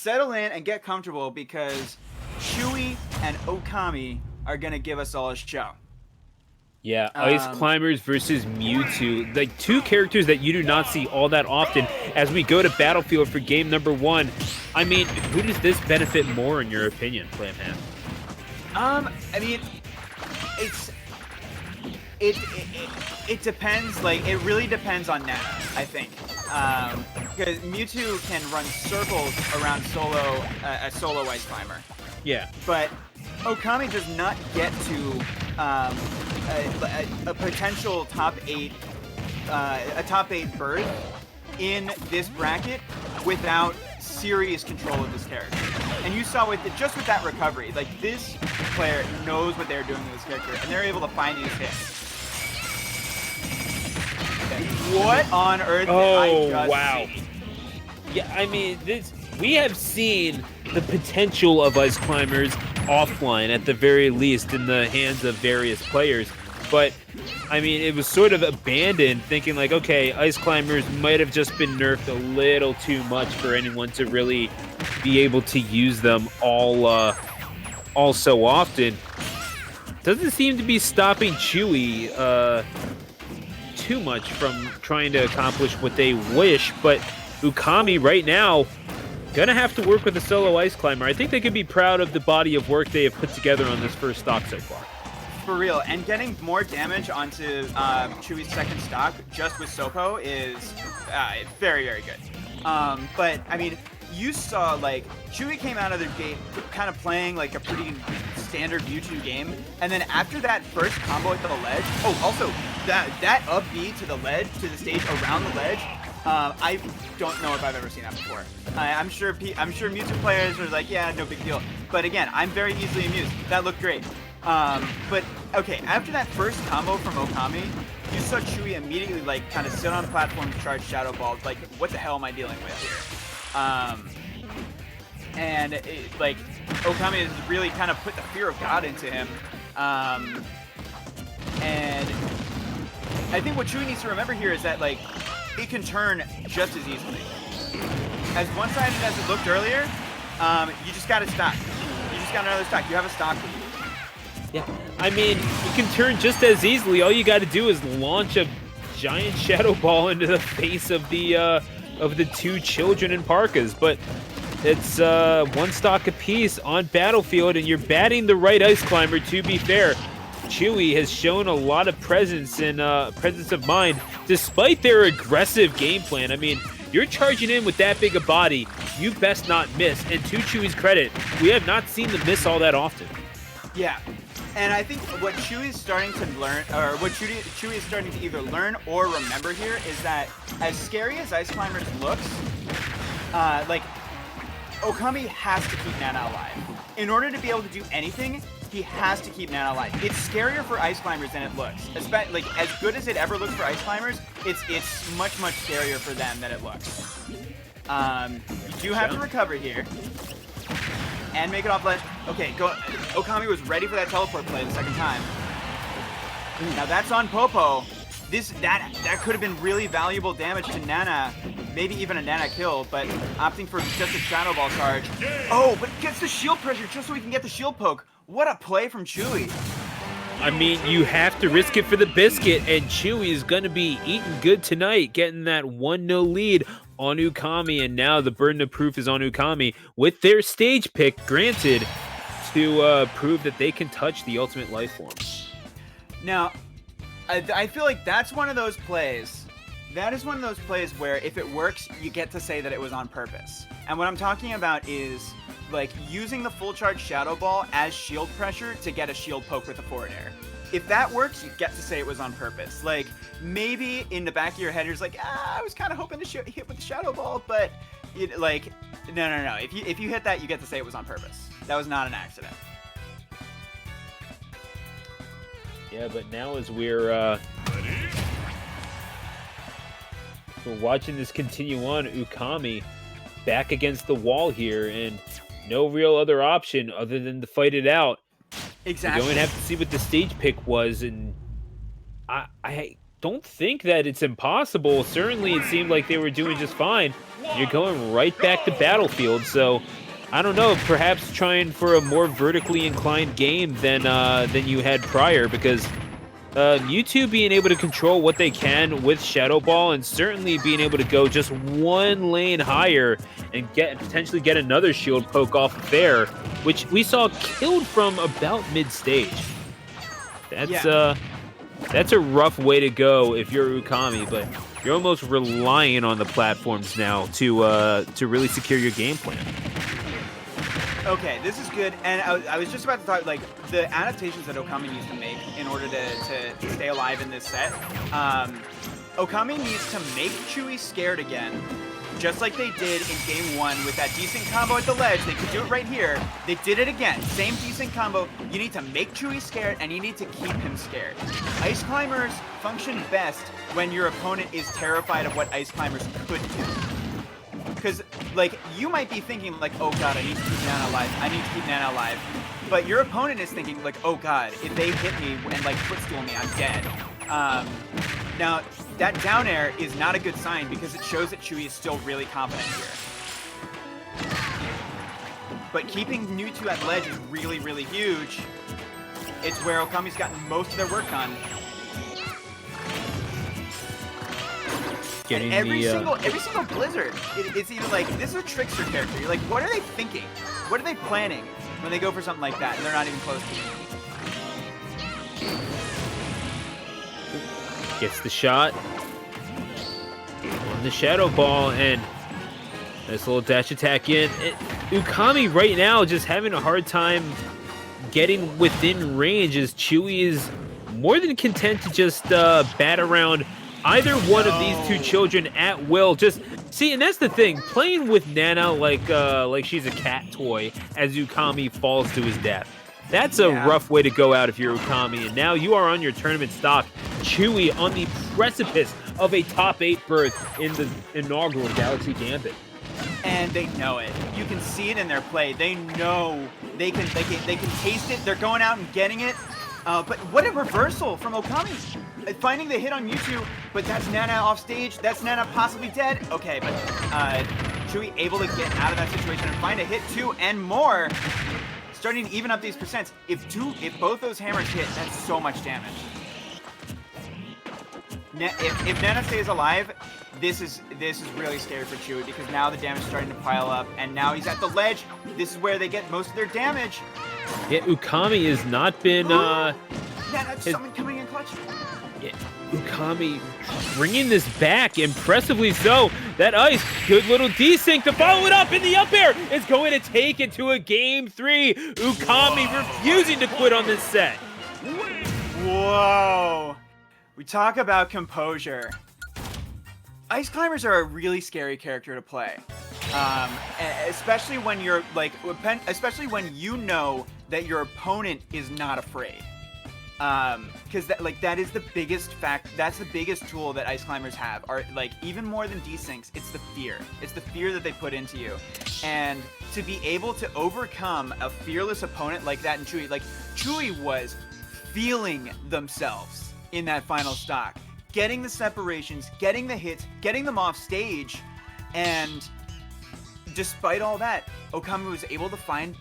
settle in and get comfortable because Chewie and Ookami are gonna give us all a show. Yeah, Ice Climbers versus Mewtwo, like two characters that you do not see all that often. As we go to Battlefield for game number 1, I mean, who does this benefit more in your opinion, Flamham? I mean, it's it depends. Like, it really depends on Nana, I think, because Mewtwo can run circles around a solo Ice Climber. Yeah, but Ookami does not get to a potential top 8 berth in this bracket without serious control of this character. And you saw with just with that recovery, like, this player knows what they're doing with this character, and they're able to find these hits. What on earth did I just see? Yeah, I mean, we have seen the potential of Ice Climbers offline, at the very least, in the hands of various players. But, I mean, it was sort of abandoned, thinking like, okay, Ice Climbers might have just been nerfed a little too much for anyone to really be able to use them all so often. Doesn't seem to be stopping Chewie too much from trying to accomplish what they wish, but Ookami right now gonna have to work with a solo Ice Climber. I think they can be proud of the body of work they have put together on this first stock so far. For real, and getting more damage onto Chewie's second stock just with Sopo is very, very good. But, I mean, you saw, like, Chewie came out of the gate kind of playing like a pretty standard Mewtwo game, and then after that first combo at the ledge, also, that up B to the ledge, to the stage around the ledge, I don't know if I've ever seen that before. I'm sure Mewtwo players are like, yeah, no big deal. But again, I'm very easily amused. That looked great. But okay, after that first combo from Ookami, you saw Chewie immediately like kind of sit on the platform to charge Shadow Ball. Like, what the hell am I dealing with here? And like, Ookami has really kind of put the fear of God into him. And I think what Chewie needs to remember here is that, like, it can turn just as easily. As one-sided as it looked earlier, you just got to stock. You just got another stock. You have a stock lead. Yeah, I mean, you can turn just as easily. All you got to do is launch a giant Shadow Ball into the face of the two children in parkas. But it's one stock apiece on Battlefield, and you're batting the right Ice Climber, to be fair. Chewie has shown a lot of presence of mind, despite their aggressive game plan. I mean, you're charging in with that big a body, you best not miss. And to Chewie's credit, we have not seen them miss all that often. Yeah, and I think what Chewie is starting to learn, or what Chewie is starting to either learn or remember here, is that as scary as Ice Climbers looks, like, Ookami has to keep Nana alive. In order to be able to do anything, he has to keep Nana alive. It's scarier for Ice Climbers than it looks. Like, as good as it ever looks for Ice Climbers, it's much, much scarier for them than it looks. You do have to recover here. And make it off ledge. Okay, go. Ookami was ready for that teleport play the second time. Now that's on Popo. That could have been really valuable damage to Nana. Maybe even a Nana kill, but opting for just a Shadow Ball charge. Oh, but gets the shield pressure just so we can get the shield poke. What a play from Chewie. I mean, you have to risk it for the biscuit, and Chewie is going to be eating good tonight, getting that 1-0 lead on Ookami, and now the burden of proof is on Ookami with their stage pick granted to prove that they can touch the ultimate life form. Now, I feel like that's one of those plays. That is one of those plays where if it works, you get to say that it was on purpose. And what I'm talking about is, like, using the full charge Shadow Ball as shield pressure to get a shield poke with a forward air. If that works, you get to say it was on purpose. Like, maybe in the back of your head, you're just like, I was kind of hoping to hit with the Shadow Ball, but, like, no. If you hit that, you get to say it was on purpose. That was not an accident. Yeah, but now as we're watching this continue on, Ookami back against the wall here, and no real other option other than to fight it out. Exactly. We're going to have to see what the stage pick was, and I don't think that it's impossible. Certainly, it seemed like they were doing just fine. You're going right back to Battlefield, so I don't know. Perhaps trying for a more vertically inclined game than you had prior, because Mewtwo being able to control what they can with Shadow Ball, and certainly being able to go just one lane higher and potentially get another shield poke off of there, which we saw killed from about mid-stage. That's a rough way to go if you're Ookami, but you're almost relying on the platforms now to really secure your game plan. Okay, this is good, and I was just about to talk, like, the adaptations that Ookami needs to make in order to stay alive in this set. Ookami needs to make Chewie scared again, just like they did in Game 1 with that decent combo at the ledge. They could do it right here. They did it again. Same decent combo. You need to make Chewie scared, and you need to keep him scared. Ice Climbers function best when your opponent is terrified of what Ice Climbers could do. Because, like, you might be thinking, like, oh god, I need to keep Nana alive. I need to keep Nana alive. But your opponent is thinking, like, oh god, if they hit me and, like, footstool me, I'm dead. Now, that down air is not a good sign because it shows that Chewie is still really confident here. But keeping Mewtwo at ledge is really, really huge. It's where Okami's gotten most of their work done. And every single Blizzard, it's either like, this is a trickster character. You're like, what are they thinking? What are they planning when they go for something like that and they're not even close to it? Gets the shot on the Shadow Ball, and nice little dash attack in. Ookami right now just having a hard time getting within range, as Chewie is more than content to just bat around either one of these two children at will. Just see, and that's the thing, playing with Nana like she's a cat toy as Ookami falls to his death. That's a rough way to go out if you're Ookami, and now you are on your tournament stock. Chewie on the precipice of a top 8 berth in the inaugural Galaxy Gambit. And they know it. You can see it in their play. They know they can taste it. They're going out and getting it. But what a reversal from Ookami. Finding the hit on Mewtwo, but that's Nana off stage. That's Nana possibly dead. Okay, but Chewie able to get out of that situation and find a hit too, and more. Starting to even up these percents. If both those hammers hit, that's so much damage. If Nana stays alive, this is really scary for Chewie, because now the damage is starting to pile up, and now he's at the ledge. This is where they get most of their damage. Yeah, Ookami has not been. Someone coming in clutch. Yeah, Ookami bringing this back impressively so. That ice, good little desync to follow it up in the up air. Is going to take it to a Game 3. Ookami refusing to quit on this set. Whoa. We talk about composure. Ice Climbers are a really scary character to play. Especially when you're especially when you know that your opponent is not afraid. Because that is the biggest fact. That's the biggest tool that Ice Climbers have. Are like, even more than desyncs, it's the fear. It's the fear that they put into you, and to be able to overcome a fearless opponent like that in Chewie. Like, Chewie was feeling themselves in that final stock, getting the separations, getting the hits, getting them off stage, and despite all that, Ookami was able to find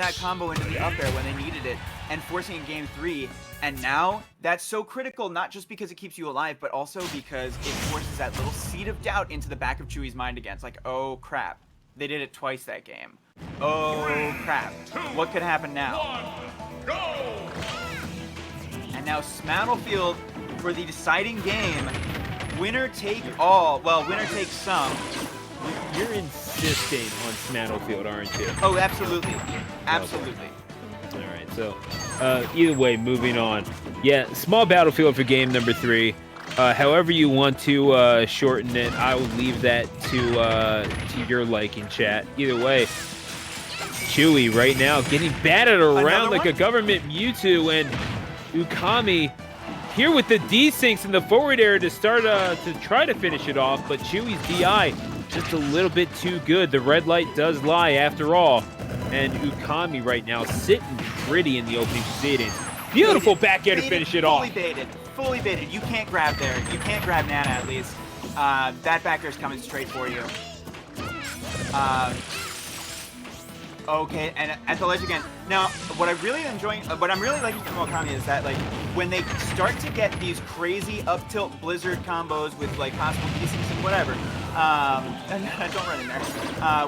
that combo into the up air when they needed it, and forcing a Game 3. And now that's so critical, not just because it keeps you alive, but also because it forces that little seed of doubt into the back of Chewie's mind again. It's like, oh crap, they did it twice that game. Oh crap, what could happen now? And now Battlefield for the deciding game. Winner take all. Well, winner take some. You're insisting on Battlefield, aren't you? Oh, absolutely. Absolutely. Okay. All right, so either way, moving on. Yeah, small Battlefield for game number 3. However you want to shorten it, I will leave that to your liking, chat. Either way, Chewie right now getting batted around like a government Mewtwo, and Ookami here with the desyncs in the forward air to start to try to finish it off, but Chewie's DI just a little bit too good. The red light does lie after all, and Ookami right now sitting pretty in the opening proceedings. Beautiful back air to finish it off. fully baited. You can't grab there. You can't grab Nana at least. That backer is coming straight for you. Okay, and at the ledge again. Now, what I'm really liking from Ookami is that, like, when they start to get these crazy up tilt blizzard combos with, like, possible pieces and whatever, and don't run in there.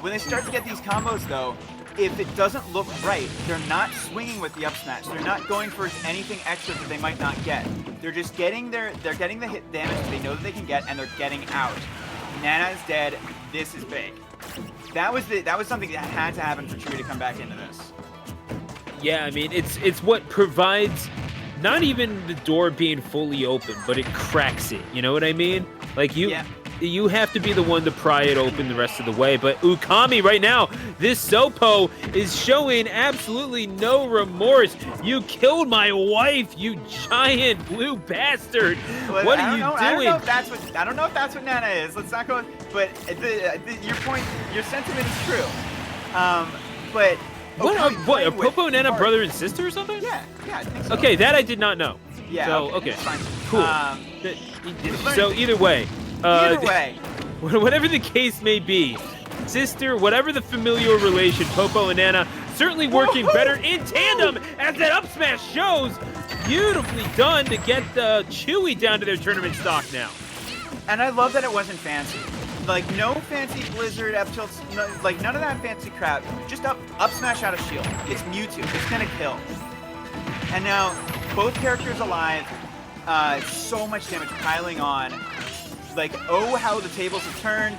When they start to get these combos, though, if it doesn't look right, they're not swinging with the up smash. They're not going for anything extra that they might not get. They're just getting they're getting the hit damage that they know that they can get, and they're getting out. Nana is dead. This is big. That was something that had to happen for Chewie to come back into this. Yeah, I mean, it's what provides not even the door being fully open, but it cracks it. You know what I mean? Like you have to be the one to pry it open the rest of the way. But Ookami right now, this Sopo is showing absolutely no remorse. You killed my wife, you giant blue bastard. Well, what are you doing? I don't know if that's what Nana is. Let's not go. But your point, your sentiment is true. But what? Are Popo and Nana brother and sister or something? Yeah, I think so. Okay, that I did not know. Yeah. So okay, fine. Cool. So either way. Whatever the case may be, sister, whatever the familial relation, Popo and Nana certainly working better in tandem as that up smash shows. Beautifully done to get the Chewie down to their tournament stock now. And I love that it wasn't fancy. Like, no fancy blizzard up tilts, like none of that fancy crap. Just up smash out of shield. It's Mewtwo. It's gonna kill. And now both characters alive. So much damage piling on. Like, oh, how the tables have turned.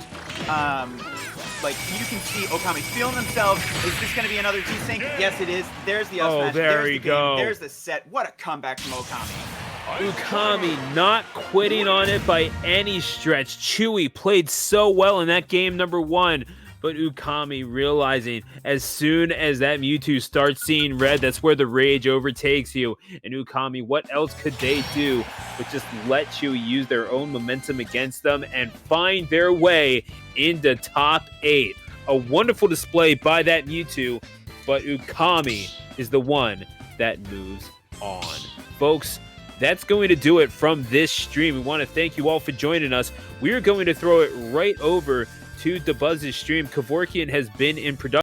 Like, you can see Ookami feeling themselves. Is this going to be another G-Sync? Yes, it is. There's the up smash. Oh, there you go. There's the set. What a comeback from Ookami. Ookami not quitting on it by any stretch. Chewie played so well in that game number 1. But Ookami realizing as soon as that Mewtwo starts seeing red, that's where the rage overtakes you. And Ookami, what else could they do but just let Chewie use their own momentum against them and find their way into top 8? A wonderful display by that Mewtwo, but Ookami is the one that moves on. Folks, that's going to do it from this stream. We want to thank you all for joining us. We are going to throw it right over to DeBuzz's stream. Kevorkian has been in production.